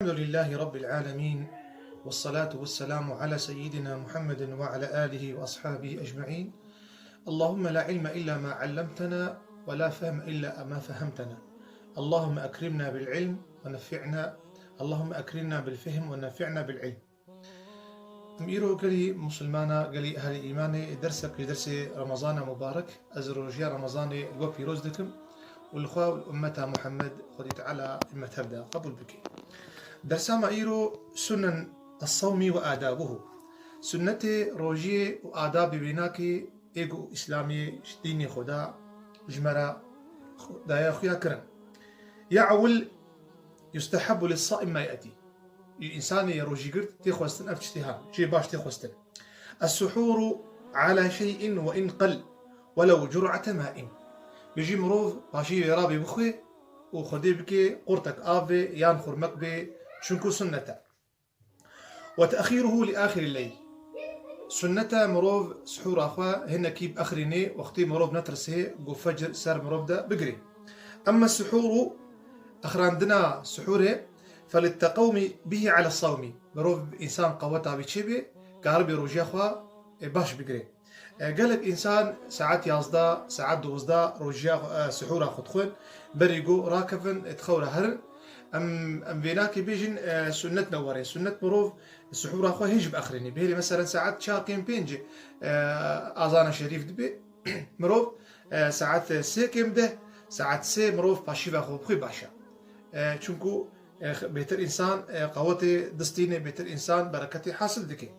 الحمد لله رب العالمين، والصلاة والسلام على سيدنا محمد وعلى آله وأصحابه أجمعين. اللهم لا علم إلا ما علمتنا، ولا فهم إلا ما فهمتنا. اللهم أكرمنا بالعلم ونفعنا، اللهم أكرمنا بالفهم ونفعنا بالعلم. ميرو قالي مسلمانا قالي أهل إيماني درسك لدرس رمضان مبارك أزروجيا رمضان الوفي روزدكم والإخوة والأمة محمد خديت على المتبدا قبل بك درس ما إيرو سنن الصوم وآدابه سنة روجي وآداب بيناكي إيجو إسلامي ديني خدا جمرة دايا خويا كرم يعول يستحب للصائم ما يأتي الإنسان يروجي قرد تيخوستن أفتشتها شي باش تيخوستن السحور على شيء وإن قل ولو جرعة ماء بيجي مروف باشي رابي بخوي وخدي بكي قرتك آفي يانخر مقبي شنكو سنة. وتأخيره لآخر الليل سنة مروف سحور أخوة هنا كيب أخريني وقتي مروف نترسه قو فجر سار مروف دا بقري. أما السحور أخراندنا سحوره فللتقوم به على الصوم مروف إنسان قوتها بتشبه كهربي روجي أخوة باش بقري. قالك إنسان ساعات يازدا ساعات دوزدا روجيا سحورا خدخون بريقو راكفن تخورا هرن أم بيناكي بيجن سنة نوري سنة مروف السحورا خو هنج بأخريني بيلي مثلا ساعات شاقين بينجي أذان شريف دبي مروف ساعات سيكم ده ساعات سي مروف باشيفا خو بخي باشا چونكو بيتر إنسان قوتي دستيني بيتر إنسان بركتي حاصل دكي.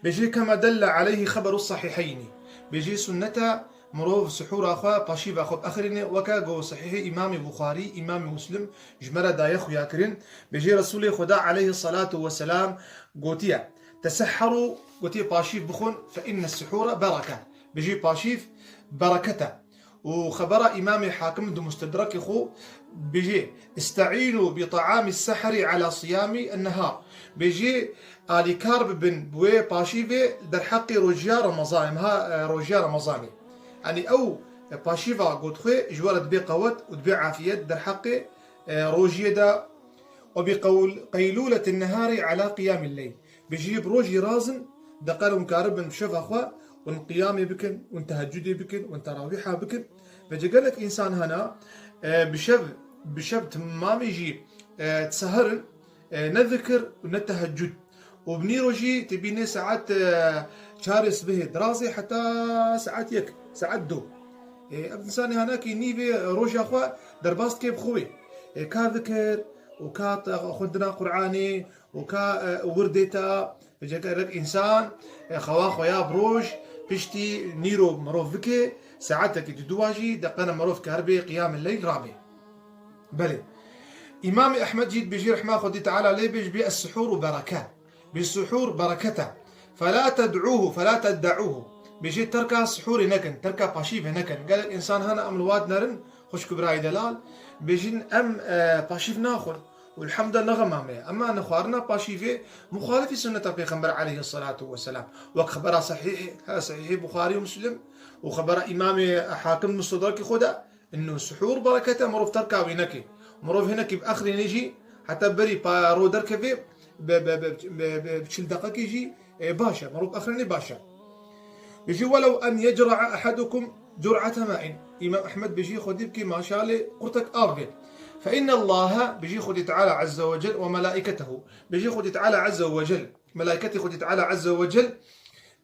بيجي كما دل عليه خبر الصحيحين بيجي سنة مروف سحور أخوة باشيب أخوة أخرين وكاقو صحيح إمام بخاري إمام مسلم جمرة دايخو ياكرين بيجي رسول خدا عليه الصلاة والسلام قوتيا تسحروا قوتيا باشيب بخون فإن السحور بركة بيجي باشيب بركته. وخبر إمام حاكم دو مستدرك خو بيجي استعينوا بطعام السحر على صيام النهار بيجي آلي كارب بن بوي باشيفي در حقي روجيا رمضان ها روجيا رمضاني يعني أو باشيفا قد خوي جوالة بي قوت ودبي عافية در حقي روجيا دا وبقول قيلولة النهار على قيام الليل بيجيب روجي رازن دقال مكارب بن بشوف أخوة والقيام بكن وانتهجدي بكن وانتراويحها بكن بيجي قال لك إنسان هنا بشب تمام يجي تسهرن نذكر ونتهجد وبنيروجي تبيني ساعات شارس به دراسي حتى ساعات يك ساعات دو إنسان هناك ينيبي روجي أخوة درباست كيف خوي كا ذكر وكا خدنا قرآني وكا ورديتا بيجي قال لك إنسان خوا خويا بروج بشتي نيرو مروف بكي ساعتك تدواجي دقنا مروف كهربي قيام الليل رابي بلي. إمام أحمد جيد بيجي رحمه خدي تعالى ليه بيجي السحور بركة بالسحور بركته فلا تدعوه فلا تدعوه بيجي تركا سحور نكن تركا باشيف نكن قال الإنسان هنا أم الواد نرن خوش كبراي دلال بيجي أم باشيف ناخذ والحمد لله غمامي أما نخوارنا باشيفي مخالف سنة البيغمبر عليه الصلاة والسلام وخبر صحيح بخاري ومسلم وخبر إمام حاكم مستدرك خدا إنه السحور بركته مروف تركا وينكي مروف هناك بآخر نيجي حتى بري بارو دركفي بشل دقيقة يجي باشا مروف آخرني باشا بيجي ولو أن يجرع أحدكم جرعة ماء إمام أحمد بيجي خديبكي ما شاء الله قرتك آفل فإن الله بيجي خدي تعالى عز وجل وملائكته بيجي خدي تعالى عز وجل ملائكته خدي تعالى عز وجل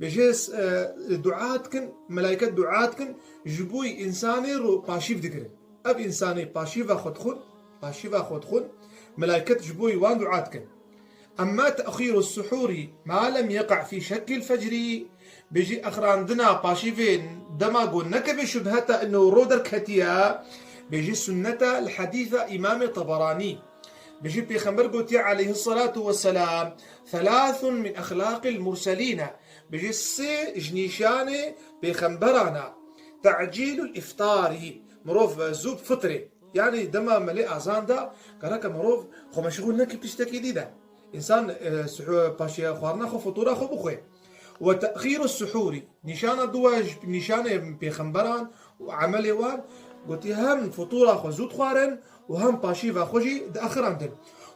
بيجي دعاتكن ملائكة دعاتكن جبوي إنساني رو باشيف ذكر أب إنساني باشيفا خدخون ملائكة جبوي وان دعاتكن. أما تأخير السحور ما لم يقع في شك الفجر بيجي أخراندنا باشيفين دماغو نكب شبهة إنه رودر كتيا بيجي سنة الحديثة إمام طبراني بيجي بيخمبر قوتي عليه الصلاة والسلام ثلاث من أخلاق المرسلين بيجي السي جنيشاني بيخمبرانا تعجيل الإفطار مروف زوب فطري يعني دما ملي أزان دا كراك مروف خو مشغول نكي بتشتكي دي دا إنسان باشي خوارنا خو فطورا خو بخوي. وتأخير السحور نشان الدواج نشان بيخمبران وعملي وان قلت هم فطورا خو زود خوارن وهم باشيفا خوجي دا آخر عندن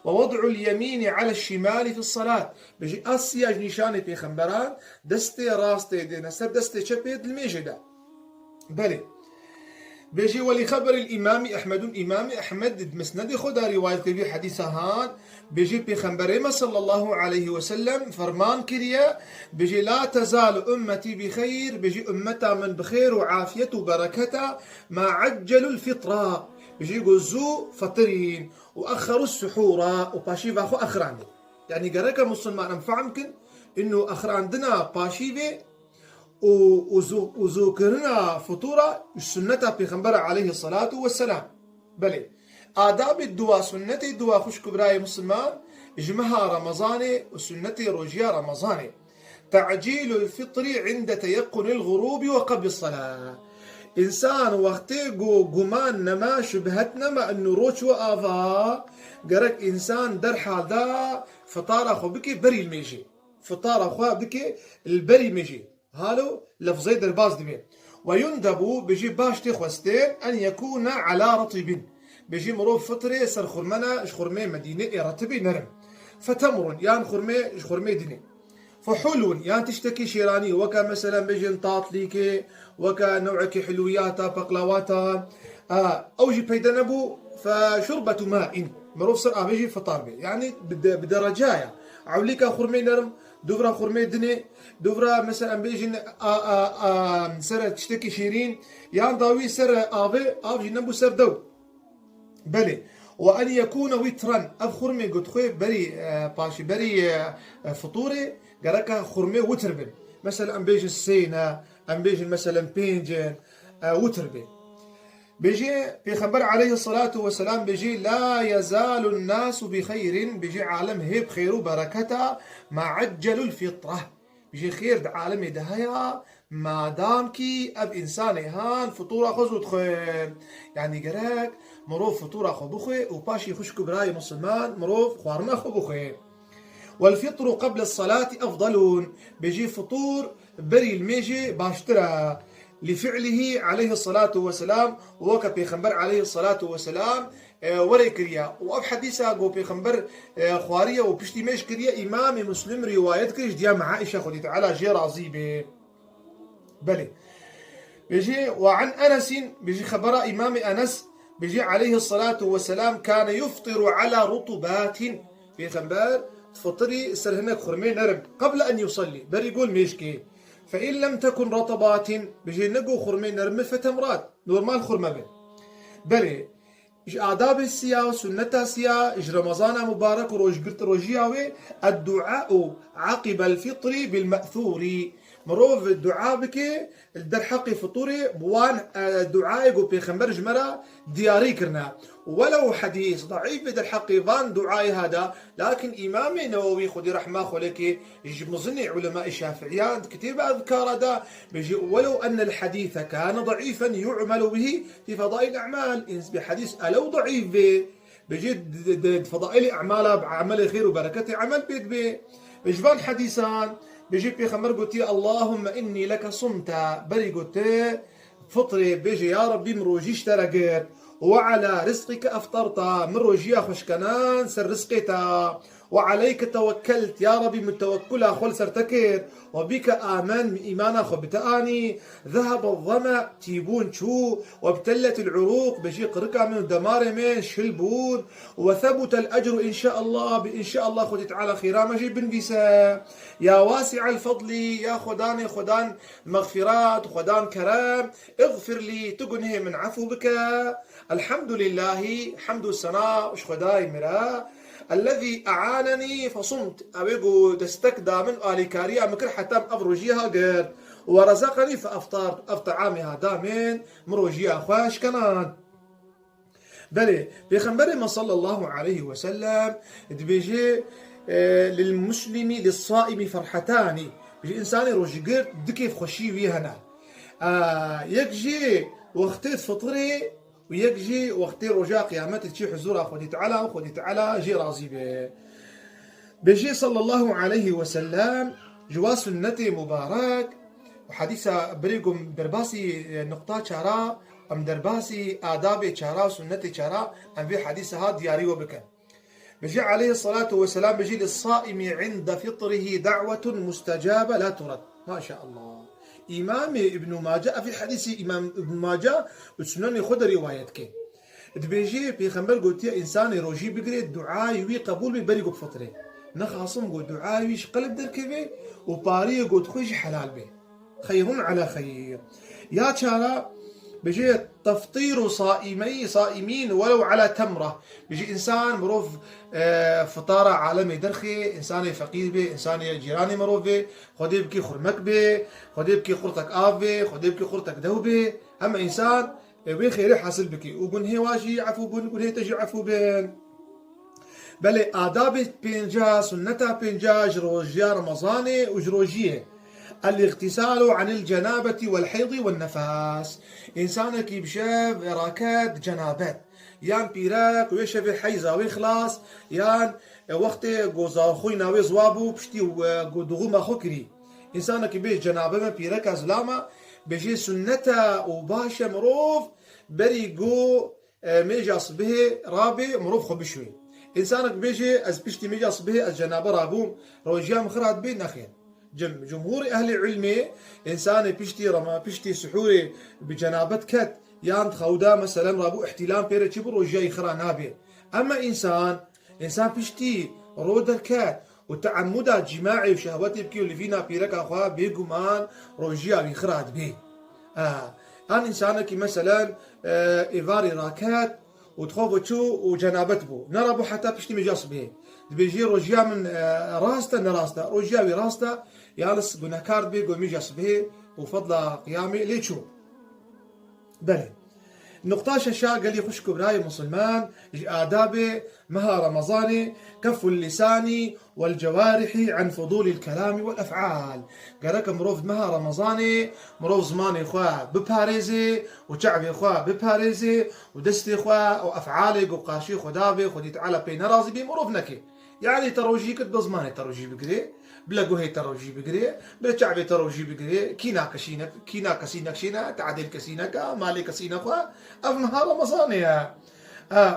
ووضع اليمين على الشمال في الصلاة بيجي أسياج نشاني بيخنبران دستي راستي دينا سر دستي شبيد الميجدة بلي بيجي ولخبر الإمام أحمد مسند خدا رواية في حديثة هان بيجي بيخنبريما صلى الله عليه وسلم فرمان كريا بيجي لا تزال أمتي بخير بيجي أمتا من بخير وعافية وبركة ما عجلوا الفطرة بيجي جزو فطرين وأخروا السحورة وباشي باخو أخران يعني قرأك مسلمان نفهمكن إنه أخراندنا باشيبي وذكرنا فطورة السنة بيغمبر عليه الصلاة والسلام بلي آداب الدواء سنة الدواء خوش كبراي مسلمان اجمها رمضاني وسنة روجيا رمضاني تعجيل الفطر عند تيقن الغروب وقبل الصلاة إنسان وقتي قمان نما شبهتنا ما أنه روش وآفا قرق إنسان در حال دا فطار أخو بكي بري الميجي فطار أخو بكي البري ميجي هالو لفظي درباز دبي ويندب بيجي باش تخوستين أن يكون على رطب بيجي مروف فطري سر خرمنا خرمي مدينة رتبي نرم فتمر يان خرمي ديني فحلو يان تشتكي شيراني وكا مثلا بيجي نطاط ليكي وكا نوعك حلوياتا بقلاواتا أو جي بيدنبو فشربة ماء مروف سر بيجي فطار بي يعني بدرجايا عوليكا خرمي نرم دورا خرمي دني دورا مثلا بيجي سر تشتكي شيرين يان داوي سر آفي نبو سر دو بلي وأن يكون وترا أف خرمي قد خوي بري باشي بري فطوري قرأك خرمي وتربن مثلا بيجي السينة بيجي مثلا بينجن وتربن بيجي بيخبر عليه الصلاة والسلام بيجي لا يزال الناس بخير بيجي عالم هيب خير وبركته ما عجلوا الفطرة بيجي خير عالم دهيا ما دام كي اب انسان هان فطور اخذ ودخل يعني قراك مروف فطور اخذ بخي وباشي خش كبراي مسلمان مروف خوارنا اخذ بخي والفطر قبل الصلاة افضلون بيجي فطور بري الميجي باشترى لفعله عليه الصلاة والسلام ووكا بيخنبر عليه الصلاة والسلام وري كريا واب حديثة قو بيخنبر خوارية وبشتي ميش كريا إمام مسلم رواية كريش ديا مع عائشة خدي تعالى جي راضي به بلي بيجي وعن أنس بيجي خبر إمام أنس بيجي عليه الصلاة والسلام كان يفطر على رطبات بيخنبر فطري سر هناك خرمين نرم قبل أن يصلي بري يقول ميشكي فإن لم تكن رطبات بيجي نقو خرمين نرمي فتمرات نورمال خرمة بي بلي إيش آداب السيا وسنة السيا إيش رمضان مبارك وروج قلت روجياوي الدعاء عقب الفطر بالمأثور مروف الدعاء بك الدرحقي فطوري بوان الدعاء يقول بيخمبر جمرة دياري كرنا ولو حديث ضعيف بدرحقي فان دعاء هذا لكن إمام نووي خدي رحمه خلك مظني علماء الشافعيان كتب أذكار هذا بيجي ولو أن الحديث كان ضعيفا يعمل به في فضائل الأعمال بحديث ألو ضعيف به بيجي فضائل أعمال بعمل خير وبركة عمل بيت به بيجبان حديثان بيجي بيخمر قلتي اللهم إني لك صمت بري قلتي فطري بيجي يا ربي مروجيش ترقيت وعلى رزقك أفطرت مروجيا خشكنان سر رزقتا وعليك توكلت يا ربي متوكلا خل سرتكر وبك آمن إيمانا خبتاني ذهب الظمأ تيبون شو وابتلت العروق بيجي قرقع من دمار من شلبون وثبت الأجر إن شاء الله خدت على خيرا مجيب بن بيسا يا واسع الفضل يا خدان مغفرات خدان كرام اغفر لي تقنه من عفو بك الحمد لله حمد السناء وش خداي مرا الذي أعانني فصمت أبيقو دستك دامن آلي كاريا مكر حتى أفرجيها قر ورزقني فأفطرت أفطعامها دامن مروجيها خواش كنان بلي بيخنبري صلى الله عليه وسلم بيجي للمسلم للصائم فرحتان بيجي إنساني روجي دكيف خشي فيهنا يكجي وقتيت فطري ويجي وقتي رجاء قيامته تشي حزورها خدي تعالى جي راضي به بيجي صلى الله عليه وسلم جواز سنتي مبارك وحديثة بريقم درباسي نقطة شارع أم درباسي آداب شارع سنتي شارع أم في حديثها دياري وبكن بجي عليه الصلاة والسلام بجي للصائم عند فطره دعوة مستجابة لا ترد. ما شاء الله. إمام ابن ماجه في حديث إمام ابن ماجه وسنن خد روايتك بيجي بيخمر قلت يا إنسان روجي بقري الدعاء وي قبول ببري قب فطره نخاصم قلت دعاء ويش قلب دركبه وباري قلت خوش حلال به خير على خير. يا ترى بيجي تفطير صائمين ولو على تمرة. بيجي إنسان مروف فطارة عالمي درخي إنسان فقير به إنسان جيراني مروف به خدي بكي خرمك به خدي بكي خرطك آف به خدي بكي خرطك دو به. أما إنسان وين خير حاصل بكي وقن هي واجي عفو قن هي تجي عفو بين بل آداب بينجا سنة بينجا جروجيا رمضاني وجروجيه الاغتسال عن الجنابة والحيض والنفاس. إنسان كي بشاف راكات جنابات يان بيراك ويشاف حيزة ويخلاص يان وقت جوزا خوينا ويزوابو بشتي ودغوما خوكري. إنسان كي بيش جنابة ما بيراك زلاما بيجي سنة وباشا مروف بري جو ميجا صبه رابي مروف خبشوي. إنسانك بيجي أز بشتي ميجا صبه أز جنابة رابوم روجيا مخرات بين نخيل. جمهور أهل العلم إنسان بيشتي رما بيشتي سحوري بجنابة كت يان خودا مثلا رابو احتلام بيرة شبر وجاي خرا نابي. أما إنسان بيشتي رودر كات وتعمدا جماعي وشهواتي بكي واللي فينا بيرك أخوة بيقومان روجيا بيخرات بيه. أن إنسانك مثلا إيفاري راكات وتخوف تشو وجنابت بو نربو حتى بيشتي مجاص به بيجي روجيا من راستا نراستا روجيا راستا يالس جناكار بي قو مجاص به وفضل قيامي ليشو بلي نقطة شاشا قال لي خش كبراي مسلمان آداب مها رمضاني كف اللسان والجوارح عن فضول الكلام والأفعال. قالك مروف مها رمضاني مروف زماني إخوة بباريزي وشعبي إخوة بباريزي ودستي إخوة وأفعالي وقاشي خدابي خدي تعالى بين رازي بي مروف نكي يعني تروجي كد بزماني تروجي بقري بلا قوهي تروجي بقري بلا شعبي تروجي بقري كينا كسينك شينا تعديل كسينك مالي كسينك أخوة أفمها رمضاني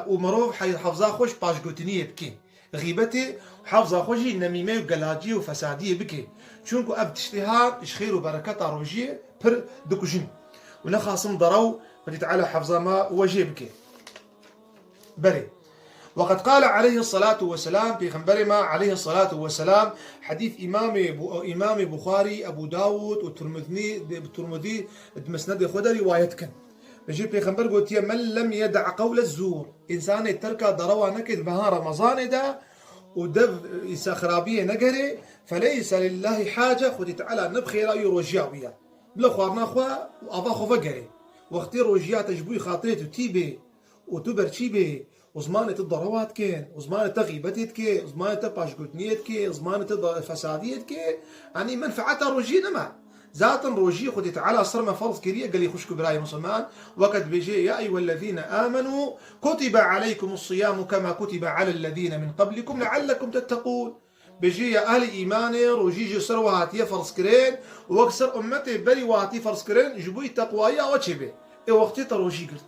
ومروف حي حفظا خوش باش قوتنية بكي غيبتي حافظة خوشي نميمة وقلاجي وفسادية بكي شونكو أب تشتهار إشخير وبركة روجية بر دكوجين ونخاصم ضرو فتتعالى حفظة ما وجيه بكي بري. وقد قال عليه الصلاة والسلام في خنبرما عليه الصلاة والسلام حديث إمام بخاري أبو داود والترمذي مسند خدري روايتكن بجي في خنبر قلت من لم يدع قول الزور إنسان ترك ضروا نكد بها رمضان دا ودف إسخرابية نقري فليس لله حاجة خدي تعالى نبخي رأي روجياوية بلا خوارنا خوا وأضا خو فقري واختي روجيا تجبوي خاطريت وتيبي وتبرشيبي وزمانة الضروات كين وزمانة غيبتك كين وزمانة باشقوتنيت كين وزمانة فساديت كين يعني منفعتها روجينا ما ذات روجي خدي تعالى صرمة فرض كريه قال لي خشكوا براي مسلمان وقت بيجي يا أيها الذين آمنوا كتب عليكم الصيام كما كتب على الذين من قبلكم لعلكم تتقون. بيجي يا أهل إيماني روجي جسر وهاتي فرض كرين وأكثر أمتي بري وهاتي فرض كرين جبوي تقوايا وشبه وقتي تروجي قلت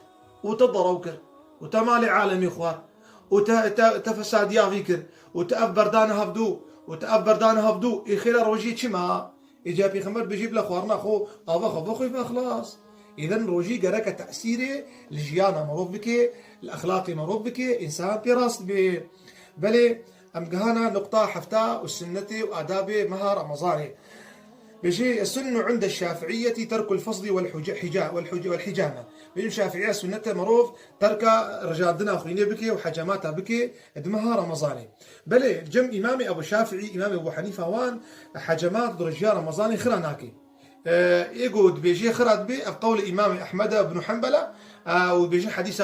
وتضروا كر وتمالي عالمي خوار وتفساد يا فيكر وتأف بردان هفدو إخيرا روجي شما إجابي خمر بيجيب لخوارنا خو أضا خفوخي فأخلاص. إذا روجي قرأك تأثيري لجيانا مربكي الأخلاقي مربكي إنسان براس بلي أم قهانا نقطة حفتا والسنة وآداب مها رمضاني. بيجي السنة عند الشافعية ترك الفصل والحجامة. بيجي الشافعية السنة مروف ترك رجالنا أخرين بكي وحجاماتها بكي دمها رمضاني. بلي جم إمامي أبو شافعي إمامي أبو حنيفة وان حجامات رجال رمضاني خراناكي يقود بيجي خرات بي بقول إمام أحمد بن حنبلة وبيجي حديث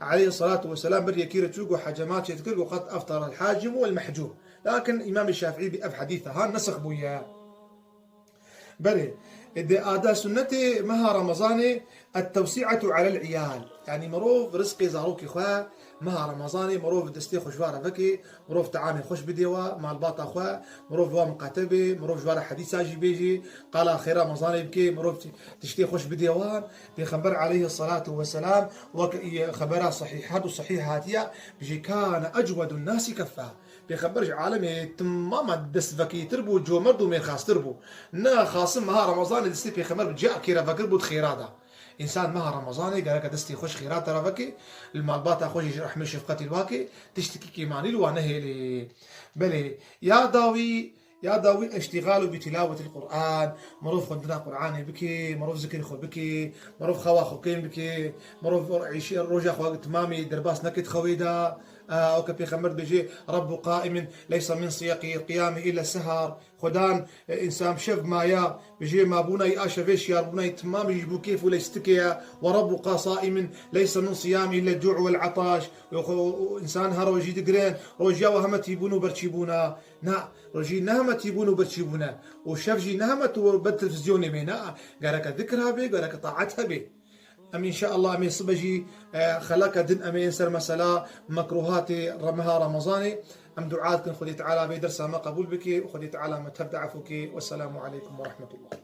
عليه الصلاة والسلام بري كيرة تشوق حجامات يذكر وقد أفطر الحاجم والمحجوم. لكن إمام الشافعي بأب حديثه ها نسخ بويا بلي إذا آدا سنتي مها رمضاني التوسعة على العيال، يعني مروف رزقي زاروكي خواه مها رمضاني مروف دستي خوش وارا فكي مروف طعامي خوش بديوا مع الباطا خواه مروف جوا مقاتبي مروف جوارا حديث اجي بيجي قال خير رمضاني بكي مروف تشتي خوش بديوان بيخبر عليه الصلاة والسلام خبرها صحيحات وصحيحات يا بيجي كان أجود الناس كفاه بيخبرش عالمي تماما دس فكي تربو جو مردو من خاص تربو نا خاصم مها رمضان دستي بيخبر بجاء كيرا فكر بود خيرادا انسان مها رمضاني قال لك دستي خوش خيرات ترى فكي المالبات خوش رحمه شفقتي الواكي تشتكي كيماني لو نهي بلي يا داوي اشتغال بتلاوة القرآن مروف خدنا قرآن بكي مروف ذكر خو بكي مروف خوا خوكين بكي مروف عيشي روجا خوا تمامي درباس نكت خويدا أو كبي خمر بيجي رب قائم ليس من سياق القيام إلا السهر خدان إنسان شف ما يا بيجي ما بونا يأشى فيش يا بونا تمام يجبو كيف ولا يستكيا ورب صائم ليس من صيام إلا الجوع والعطاش إنسان هرو يجي دقرين روجا وهمت يبونو برشيبونا نا رجي نهمت يبونو برشيبونا وشاف جي نهمت بالتلفزيون بينا قالك ذكرها بي قالك طاعتها بي أم إن شاء الله أمي صبجي خلاك دن أمي سر مسألة مكروهاتي رمها رمضاني أم دعاتكم خذي تعالى بيدرس ما قبول بك وخذي تعالى ما تبدع عفوك والسلام عليكم ورحمة الله.